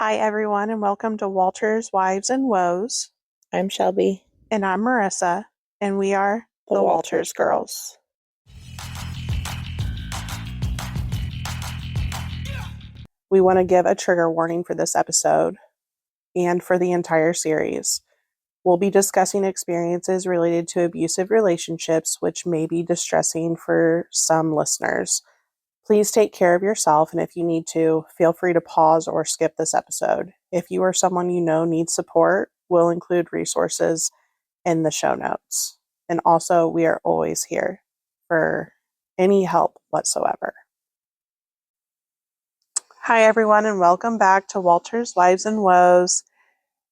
Hi, everyone, and welcome to Walter's Wives and Woes. I'm Shelby. And I'm Marissa, and we are the Walters Girls. We want to give a trigger warning for this episode and for the entire series. We'll be discussing experiences related to abusive relationships, which may be distressing for some listeners. Please take care of yourself, and if you need to, feel free to pause or skip this episode. If you or someone you know needs support, we'll include resources in the show notes. And also, we are always here for any help whatsoever. Hi, everyone, and welcome back to Walter's Wives and Woes.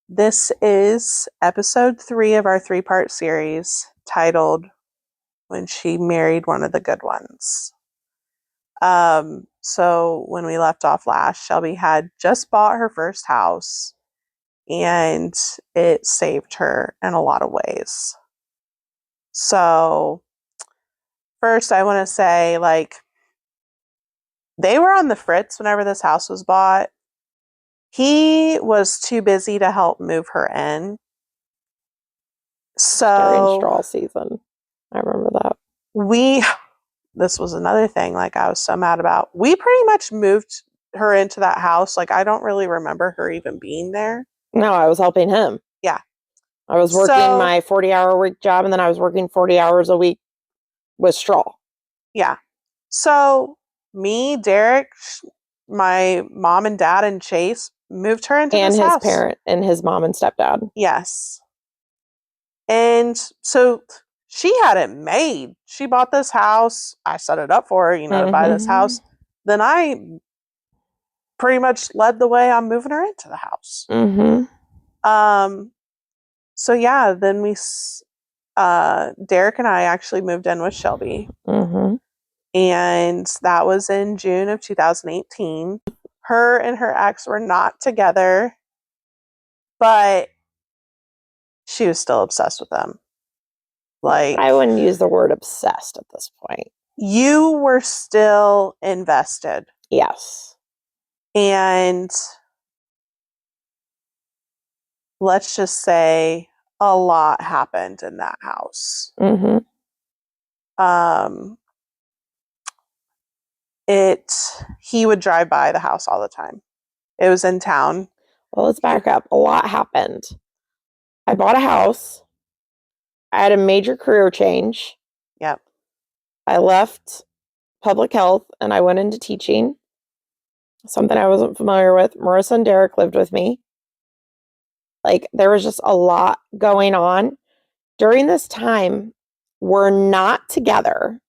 This is episode 3 of our 3-part series titled When She Married One of the Good Ones. So when we left off last, Shelby had just bought her first house, and it saved her in a lot of ways. So first, I want to say, they were on the fritz whenever this house was bought. He was too busy to help move her in. During So straw season. I remember that. this was another thing, I was so mad about. We pretty much moved her into that house. I don't really remember her even being there. No, I was helping him. Yeah. I was working my 40-hour-a-week job, and then I was working 40 hours a week with straw. Yeah. So me, Derek, my mom and dad, and Chase moved her into this house. And his parent and his mom and stepdad. Yes. And so she had it made. She bought this house. I set it up for her, to buy this house. Then I pretty much led the way on moving her into the house. So yeah, then Derek and I actually moved in with Shelby. And that was in June of 2018. Her and her ex were not together, but she was still obsessed with them. I wouldn't use the word obsessed at this point. You were still invested. Yes. And let's just say a lot happened in that house. He would drive by the house all the time. It was in town. Well, let's back up. A lot happened. I bought a house. I had a major career change. Yep. I left public health and I went into teaching. Something I wasn't familiar with. Marissa and Derek lived with me. There was just a lot going on. During this time, we're not together.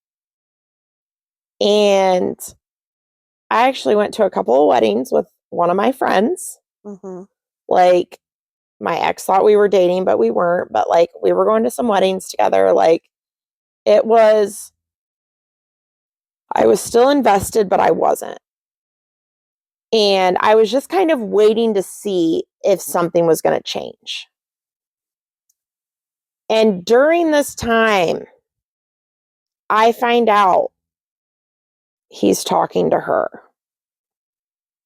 And I actually went to a couple of weddings with one of my friends. My ex thought we were dating, but we weren't. But we were going to some weddings together. I was still invested, but I wasn't. And I was just kind of waiting to see if something was going to change. And during this time, I find out he's talking to her.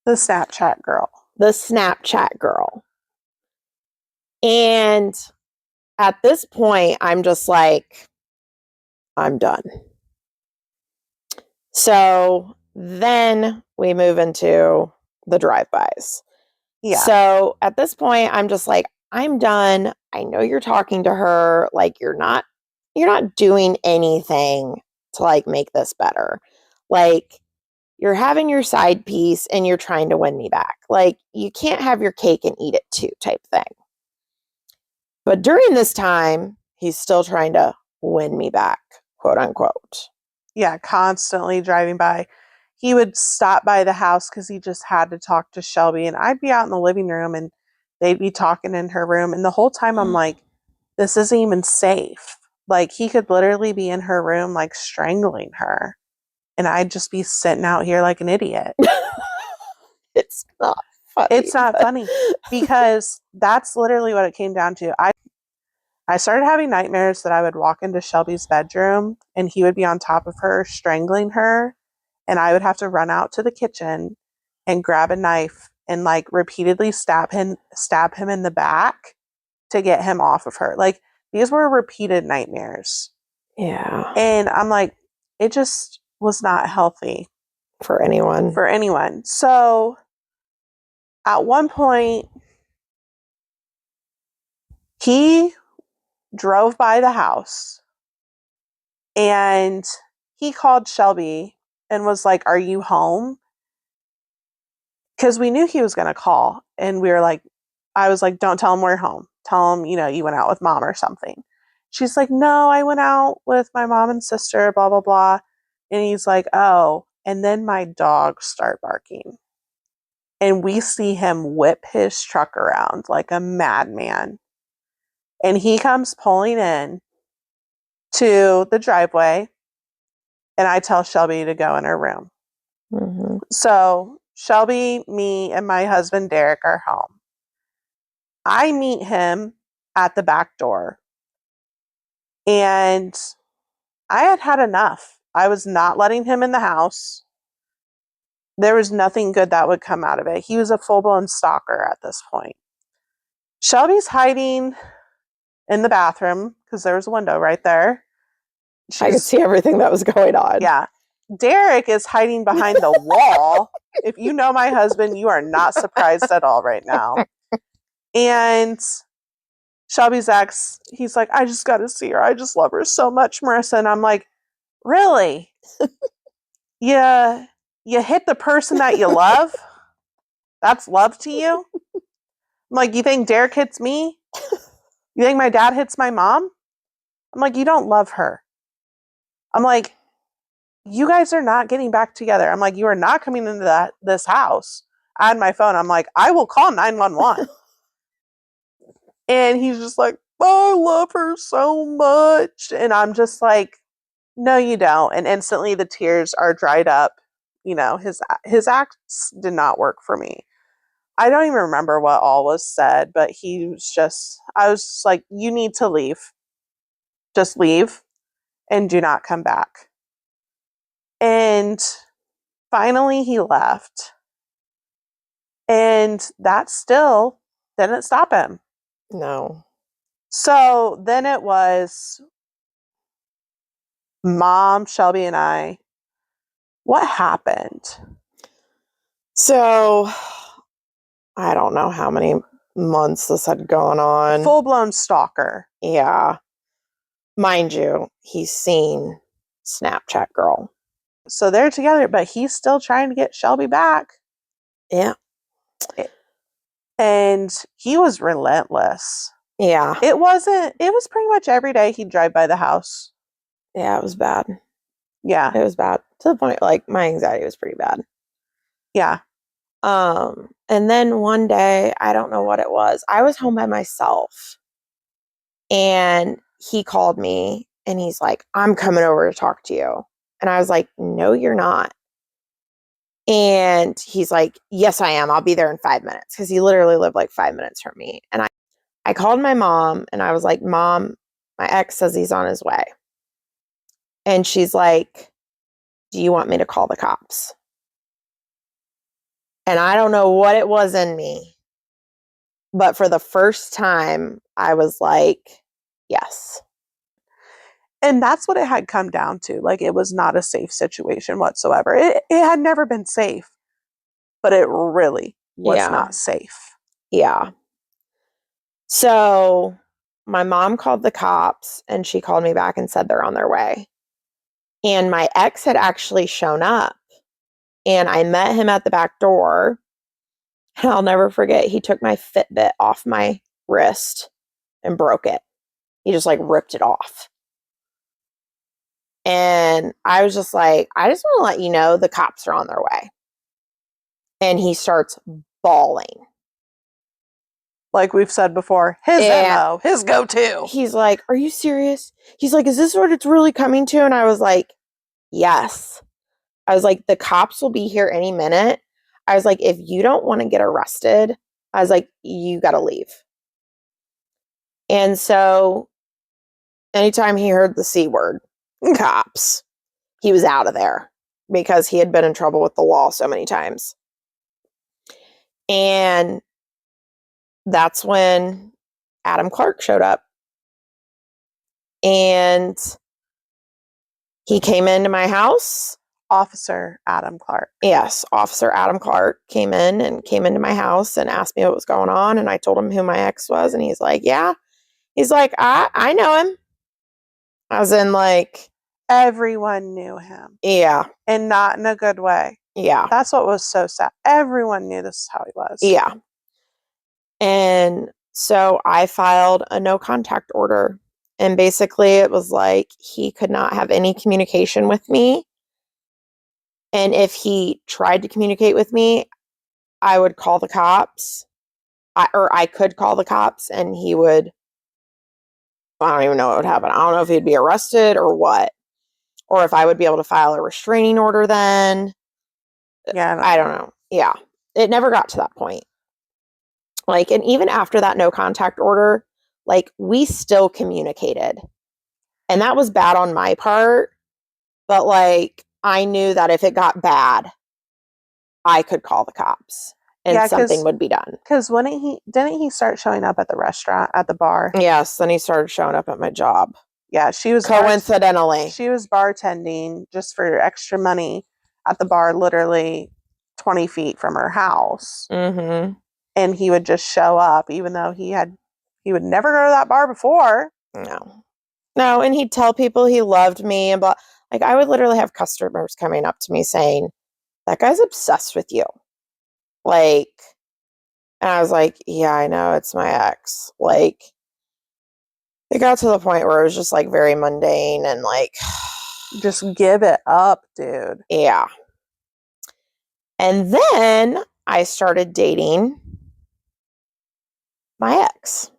The Snapchat girl. And at this point, I'm just like, I'm done. So then we move into the drive-bys. Yeah. So at this point, I'm just like, I'm done. I know you're talking to her. You're not doing anything to make this better. You're having your side piece and you're trying to win me back. You can't have your cake and eat it too type thing. But during this time, he's still trying to win me back, quote unquote. Yeah, constantly driving by. He would stop by the house because he just had to talk to Shelby. And I'd be out in the living room and they'd be talking in her room. And the whole time I'm like, this isn't even safe. He could literally be in her room, strangling her. And I'd just be sitting out here like an idiot. It's not funny. It's not funny because that's literally what it came down to. I started having nightmares that I would walk into Shelby's bedroom and he would be on top of her, strangling her. And I would have to run out to the kitchen and grab a knife and like repeatedly stab him in the back to get him off of her. Like these were repeated nightmares. Yeah. And I'm like, it just was not healthy For anyone. for anyone. So at one point, he drove by the house and he called Shelby and was like, "Are you home?" Because we knew he was going to call. And we were like, I was like, "Don't tell him we're home. Tell him, you know, you went out with mom or something." She's like, "No, I went out with my mom and sister, blah, blah, blah." And he's like, "Oh." And then my dogs start barking. And we see him whip his truck around like a madman. And he comes pulling in to the driveway. And I tell Shelby to go in her room. Mm-hmm. So Shelby, me, and my husband, Derek, are home. I meet him at the back door. And I had had enough. I was not letting him in the house. There was nothing good that would come out of it. He was a full-blown stalker at this point. Shelby's hiding in the bathroom because there was a window right there. I could see everything that was going on. Yeah. Derek is hiding behind the wall. If you know my husband, you are not surprised at all right now. And Shelby's ex, he's like, "I just got to see her. I just love her so much, Marissa." And I'm like, "Really? Yeah. You hit the person that you love? That's love to you?" I'm like, "You think Derek hits me? You think my dad hits my mom?" I'm like, "You don't love her." I'm like, "You guys are not getting back together." I'm like, "You are not coming into this house." I had my phone. I'm like, "I will call 911. And he's just like, "I love her so much." And I'm just like, "No, you don't." And instantly the tears are dried up. You know, his acts did not work for me. I don't even remember what all was said, but I was just like, "You need to leave. Just leave and do not come back." And finally he left. And that still didn't stop him. No. So then it was Mom, Shelby, and I. What happened? So I don't know how many months this had gone on. Full-blown stalker. Yeah. Mind you, he's seen Snapchat girl. So they're together, but he's still trying to get Shelby back. Yeah. And he was relentless. Yeah. It was pretty much every day he'd drive by the house. Yeah, it was bad. Yeah. It was bad. To the point, like, my anxiety was pretty bad. Yeah. And then one day, I don't know what it was. I was home by myself. And he called me and he's like, "I'm coming over to talk to you." And I was like, "No, you're not." And he's like, "Yes, I am. I'll be there in 5 minutes." Because he literally lived like 5 minutes from me. And I called my mom and I was like, "Mom, my ex says he's on his way." And she's like, "Do you want me to call the cops?" And I don't know what it was in me, but for the first time, I was like, yes. And that's what it had come down to. Like, it was not a safe situation whatsoever. It had never been safe, but it really was not safe. Yeah. So my mom called the cops and she called me back and said they're on their way. And my ex had actually shown up and I met him at the back door. And I'll never forget, he took my Fitbit off my wrist and broke it. He just like ripped it off. And I was just like, "I just want to let you know the cops are on their way." And he starts bawling. Like we've said before, his MO, his go-to. He's like, "Are you serious?" He's like, "Is this what it's really coming to?" And I was like, "Yes." I was like, "The cops will be here any minute." I was like, "If you don't want to get arrested," I was like, "you got to leave." And so anytime he heard the C word, cops, he was out of there because he had been in trouble with the law so many times. And that's when Adam Clark showed up. And he came into my house. Officer Adam Clark. Yes, Officer Adam Clark came into my house and asked me what was going on. And I told him who my ex was. And he's like, yeah. He's like, I know him. As in, like, Everyone knew him. yeah. And not in a good way. Yeah. That's what was so sad. Everyone knew this is how he was. Yeah. And so I filed a no contact order. And basically it was like he could not have any communication with me. And if he tried to communicate with me, I would call the cops. I could call the cops and he would, I don't even know what would happen. I don't know if he'd be arrested or what. Or if I would be able to file a restraining order then. Yeah. I don't know. Yeah. It never got to that point. Like, and even after that no contact order, like, we still communicated. And that was bad on my part. But, like, I knew that if it got bad, I could call the cops and something would be done. Because didn't he start showing up at the restaurant, at the bar? Yes. Then he started showing up at my job. Yeah. She was coincidentally. She was bartending just for extra money at the bar, literally 20 feet from her house. Mm-hmm. And he would just show up, even though he would never go to that bar before. No, and he'd tell people he loved me and blah. Like, I would literally have customers coming up to me saying, that guy's obsessed with you. Like, and I was like, yeah, I know, it's my ex. Like, it got to the point where it was just, like, very mundane and, like, just give it up, dude. Yeah. And then I started dating my ex,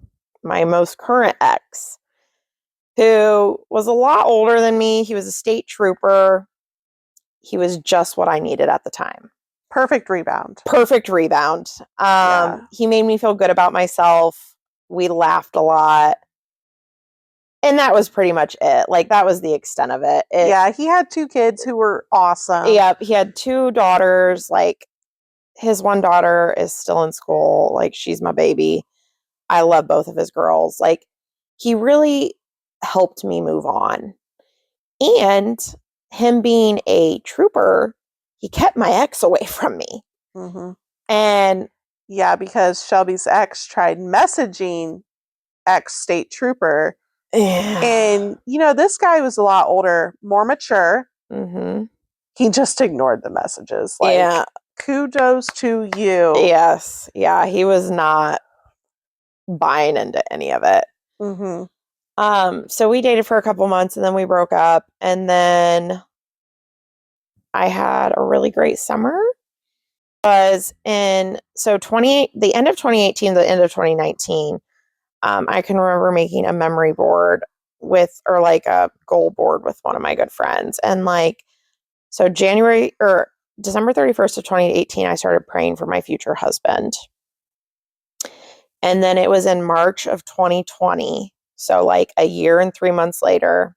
my most current ex, who was a lot older than me. He was a state trooper. He was just what I needed at the time. Perfect rebound. Yeah. He made me feel good about myself. We laughed a lot. And that was pretty much it. Like, that was the extent of it. Yeah, he had 2 kids who were awesome. Yeah, he had 2 daughters. Like, his one daughter is still in school. Like, she's my baby. I love both of his girls. Like, he really helped me move on. And him being a trooper, he kept my ex away from me. Mm-hmm. And yeah, because Shelby's ex tried messaging ex-state trooper. And, this guy was a lot older, more mature. Mm-hmm. He just ignored the messages. Like, kudos to you. Yes. Yeah, he was not buying into any of it. Mm-hmm. So we dated for a couple months and then we broke up. And then I had a really great summer. The end of 2018, the end of 2019, I can remember making a memory board like a goal board with one of my good friends. And so December 31st of 2018, I started praying for my future husband. And then it was in March of 2020, so like a year and 3 months later,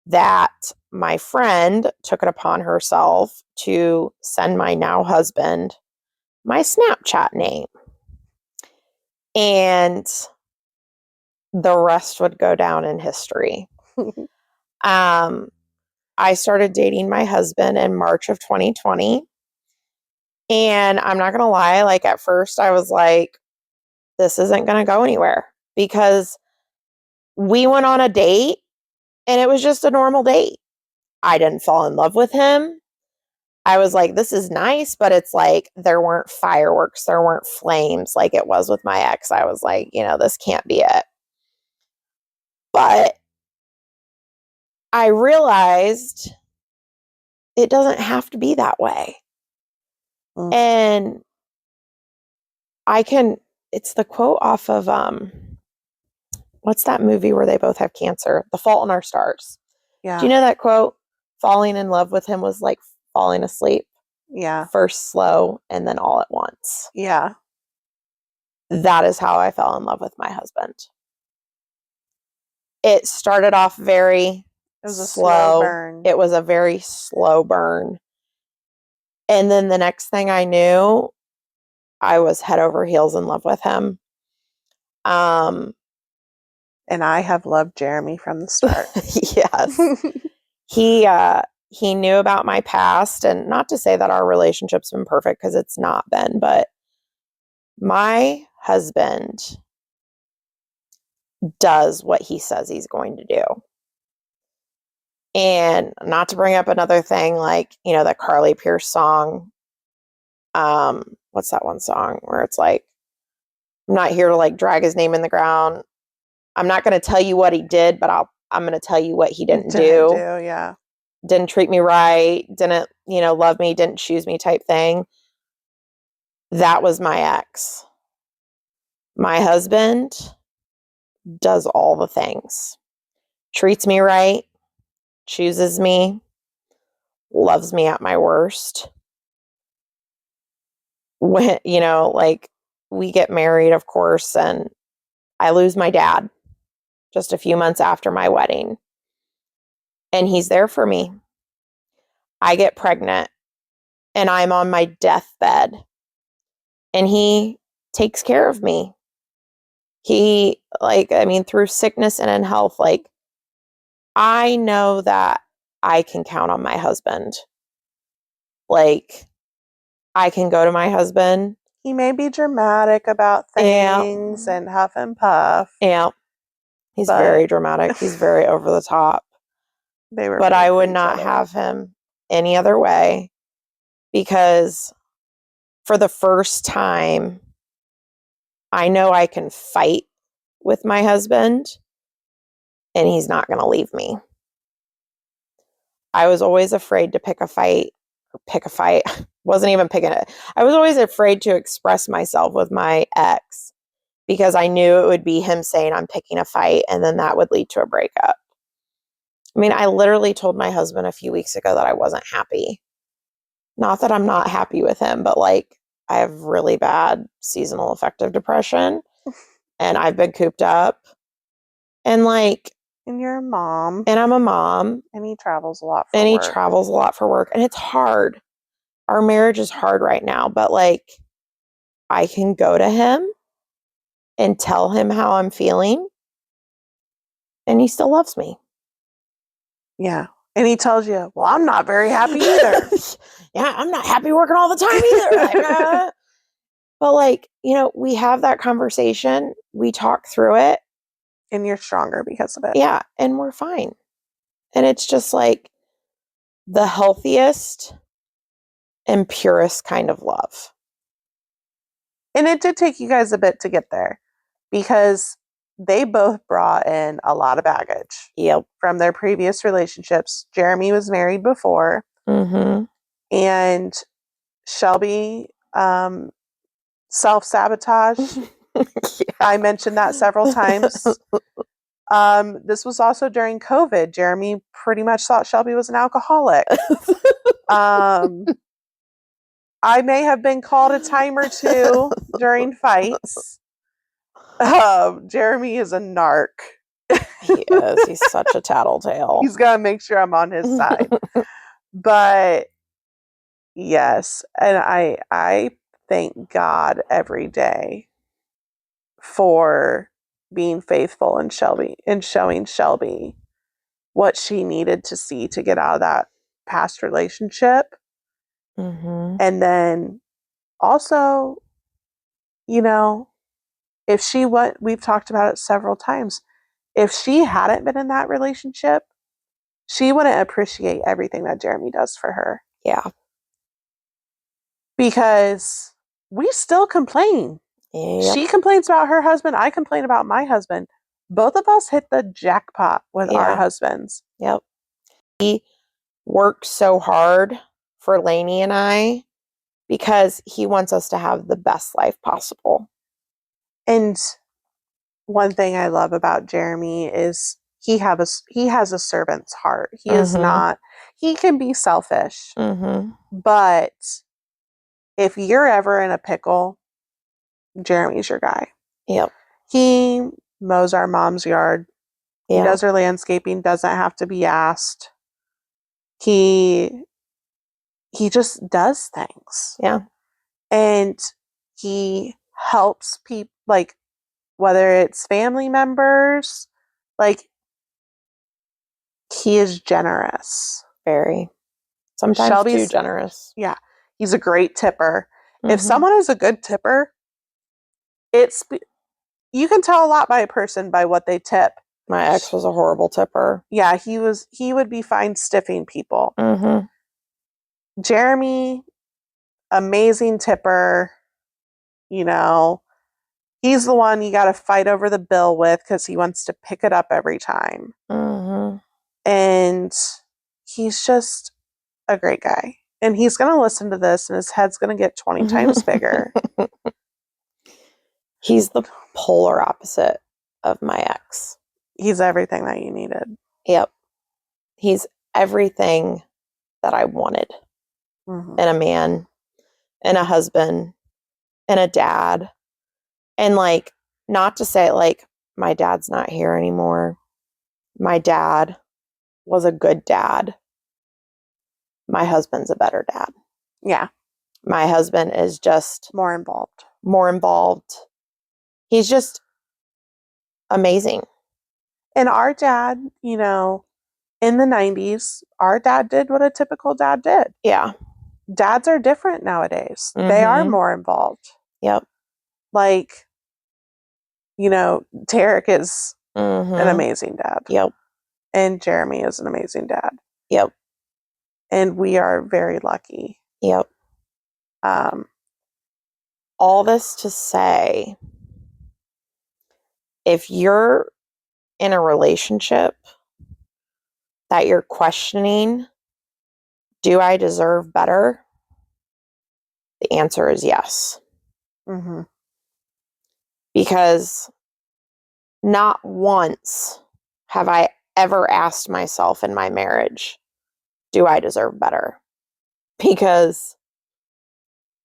that my friend took it upon herself to send my now husband my Snapchat name. And the rest would go down in history. I started dating my husband in March of 2020. And I'm not going to lie, like, at first I was like, this isn't going to go anywhere, because we went on a date and it was just a normal date. I didn't fall in love with him. I was like, this is nice, but it's like there weren't fireworks, there weren't flames like it was with my ex. I was like, this can't be it. But I realized it doesn't have to be that way. Mm. And it's the quote off of, what's that movie where they both have cancer? The Fault in Our Stars. Yeah. Do you know that quote? Falling in love with him was like falling asleep. Yeah. First slow and then all at once. Yeah. That is how I fell in love with my husband. It started off very slow burn. It was a very slow burn. And then the next thing I knew, I was head over heels in love with him. And I have loved Jeremy from the start. Yes. He knew about my past, and not to say that our relationship's been perfect, because it's not been, but my husband does what he says he's going to do. And not to bring up another thing, like, that Carly Pearce song. What's that one song where it's like, I'm not here to like drag his name in the ground. I'm not going to tell you what he did, but I'm going to tell you what he didn't do. Yeah. Didn't treat me right, didn't, love me, didn't choose me type thing. That was my ex. My husband does all the things. Treats me right, chooses me, loves me at my worst. When, like, we get married, of course, and I lose my dad just a few months after my wedding. And he's there for me. I get pregnant and I'm on my deathbed, and he takes care of me. He, through sickness and in health, like, I know that I can count on my husband. Like, I can go to my husband. He may be dramatic about things and huff and puff. Yeah. He's very dramatic. He's very over the top. But I would not have him any other way, because for the first time, I know I can fight with my husband and he's not going to leave me. I was always afraid to pick a fight. Wasn't even picking it. I was always afraid to express myself with my ex, because I knew it would be him saying I'm picking a fight, and then that would lead to a breakup. I mean, I literally told my husband a few weeks ago that I wasn't happy. Not that I'm not happy with him, but like, I have really bad seasonal affective depression and I've been cooped up. And like, and you're a mom. And I'm a mom. And he travels a lot for work. And it's hard. Our marriage is hard right now, but like, I can go to him and tell him how I'm feeling, and he still loves me. Yeah. And he tells you, well, I'm not very happy either. Yeah, I'm not happy working all the time either. But like, we have that conversation. We talk through it. And you're stronger because of it. Yeah, and we're fine. And it's just like the healthiest and purest kind of love. And it did take you guys a bit to get there, because they both brought in a lot of baggage. Yep. From their previous relationships. Jeremy was married before. Mm-hmm. And Shelby self-sabotage. Yeah. I mentioned that several times. This was also during COVID. Jeremy pretty much thought Shelby was an alcoholic. I may have been called a time or two during fights. Jeremy is a narc. He is. He's such a tattletale. He's got to make sure I'm on his side. But yes, and I thank God every day for being faithful in Shelby and showing Shelby what she needed to see to get out of that past relationship. Mm-hmm. And then also, if we've talked about it several times, if she hadn't been in that relationship, she wouldn't appreciate everything that Jeremy does for her. Yeah. Because we still complain. Yep. She complains about her husband. I complain about my husband. Both of us hit the jackpot with our husbands. Yep. He works so hard for Lainey and I because he wants us to have the best life possible. And one thing I love about Jeremy is he has a servant's heart. He is not, he can be selfish, but if you're ever in a pickle, Jeremy's your guy. Yep. He mows our mom's yard. He does her landscaping, doesn't have to be asked. He just does things. Yeah. And He helps people, like, whether it's family members, like, he is generous. Very. Sometimes too Shelby's, generous. yeah, he's a great tipper. If Mhm. someone is a good tipper, you can tell a lot by a person by what they tip. My ex was a horrible tipper. Yeah, he would be fine stiffing people. Mm-hmm. Jeremy, amazing tipper. You know, he's the one you got to fight over the bill with because he wants to pick it up every time. Mm-hmm. And he's just a great guy. And he's going to listen to this and his head's going to get 20 times bigger. He's the polar opposite of my ex. He's everything that you needed. Yep. He's everything that I wanted Mm-hmm. in a man, and a husband, and a dad. And like, not to say like my dad's not here anymore. My dad was a good dad. My husband's a better dad. Yeah. My husband is just More involved. more involved. He's just amazing. And our dad, you know, in the 90s, our dad did what a typical dad did. Yeah. Dads are different nowadays. They are Mhm. more involved. Yep. Like, you know, Tarek is Mhm. an amazing dad. Yep. And Jeremy is an amazing dad. Yep. And we are very lucky. Yep. All this to say, if you're in a relationship that you're questioning, do I deserve better? The answer is yes. Mm-hmm. Because not once have I ever asked myself in my marriage, do I deserve better? Because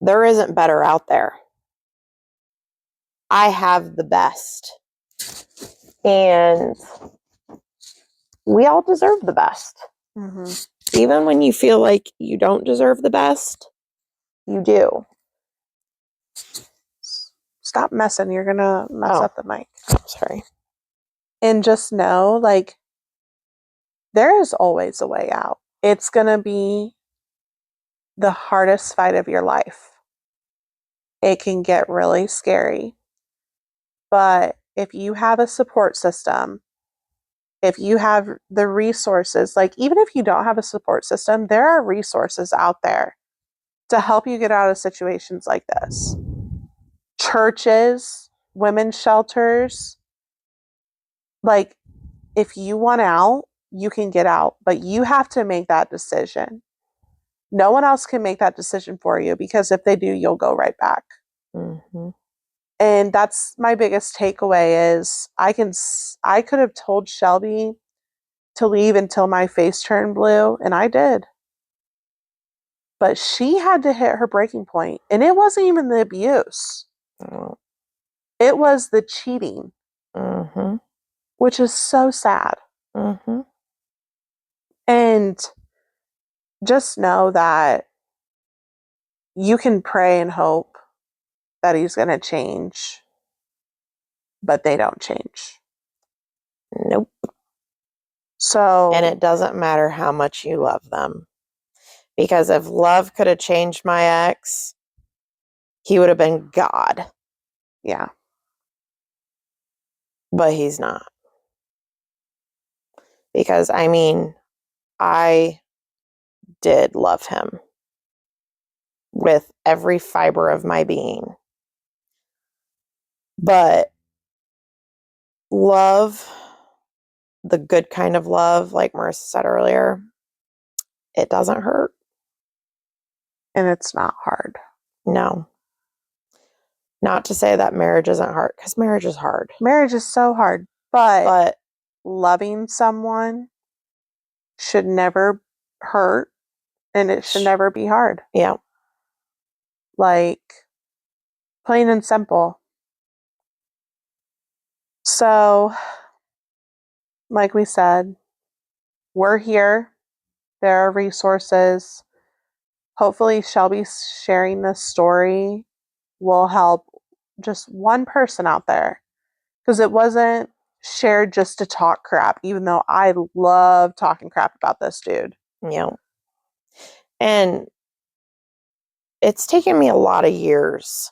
there isn't better out there. I have the best. And we all deserve the best. Mm-hmm. Even when you feel like you don't deserve the best, you do. Stop messing. You're going to mess up the mic. Oh, sorry. And just know, like, there is always a way out. It's going to be the hardest fight of your life. It can get really scary. But if you have a support system, if you have the resources, like, even if you don't have a support system, there are resources out there to help you get out of situations like this. Churches, women's shelters, like, if you want out, you can get out, but you have to make that decision. No one else can make that decision for you, because if they do, you'll go right back. Mm-hmm. And that's my biggest takeaway is I could have told Shelby to leave until my face turned blue, and I did. But she had to hit her breaking point, and it wasn't even the abuse. Oh. It was the cheating, Mm-hmm. which is so sad. Mm-hmm. And just know that you can pray and hope that he's going to change, but they don't change. Nope. So, and it doesn't matter how much you love them. Because if love could have changed my ex, he would have been God. Yeah. But he's not. Because, I mean, I did love him with every fiber of my being. But love, the good kind of love, like Marissa said earlier, it doesn't hurt. And it's not hard. No. Not to say that marriage isn't hard, because marriage is hard. Marriage is so hard, but loving someone should never hurt, and it should never be hard. Yeah. Like, plain and simple. So, like we said, we're here. There are resources. Hopefully, Shelby's sharing this story will help just one person out there. Because it wasn't shared just to talk crap, even though I love talking crap about this dude. You know, and it's taken me a lot of years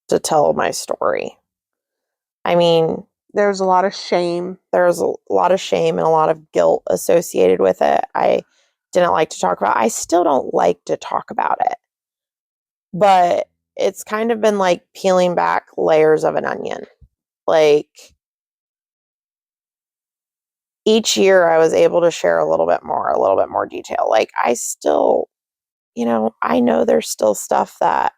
to tell my story. I mean, There's a lot of shame. there's a lot of shame and a lot of guilt associated with it. I didn't like to talk about. I still don't like to talk about it. But it's kind of been like peeling back layers of an onion. Like each year I was able to share a little bit more detail. Like I still, I know there's still stuff that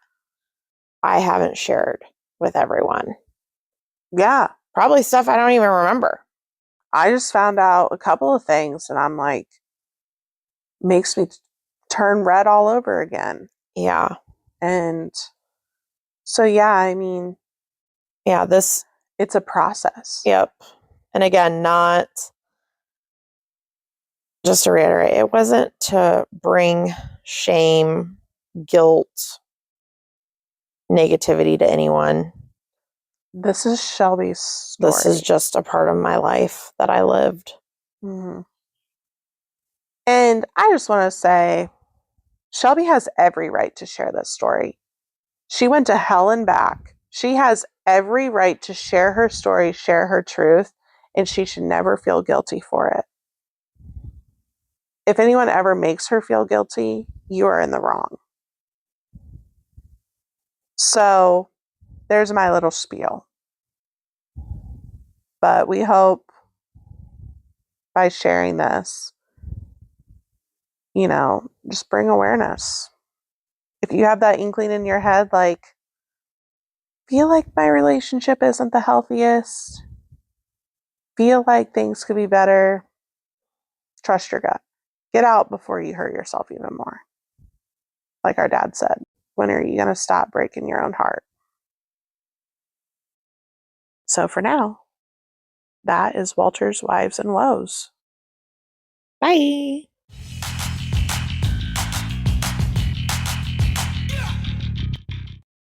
I haven't shared with everyone. Yeah. Probably stuff I don't even remember. I just found out a couple of things and I'm like, makes me turn red all over again. Yeah. And so, yeah, I mean, Yeah, it's a process. yep. And again, not just to reiterate, it wasn't to bring shame, guilt, negativity to anyone. This is Shelby's story. This is just a part of my life that I lived. Mm-hmm. And I just want to say, Shelby has every right to share this story. She went to hell and back. She has every right to share her story, share her truth, and she should never feel guilty for it. If anyone ever makes her feel guilty, you are in the wrong. So there's my little spiel. But we hope by sharing this, just bring awareness. If you have that inkling in your head, like, feel like my relationship isn't the healthiest, feel like things could be better, trust your gut. Get out before you hurt yourself even more. Like our dad said, when are you going to stop breaking your own heart? So for now, that is Walter's Wives and Woes. Bye.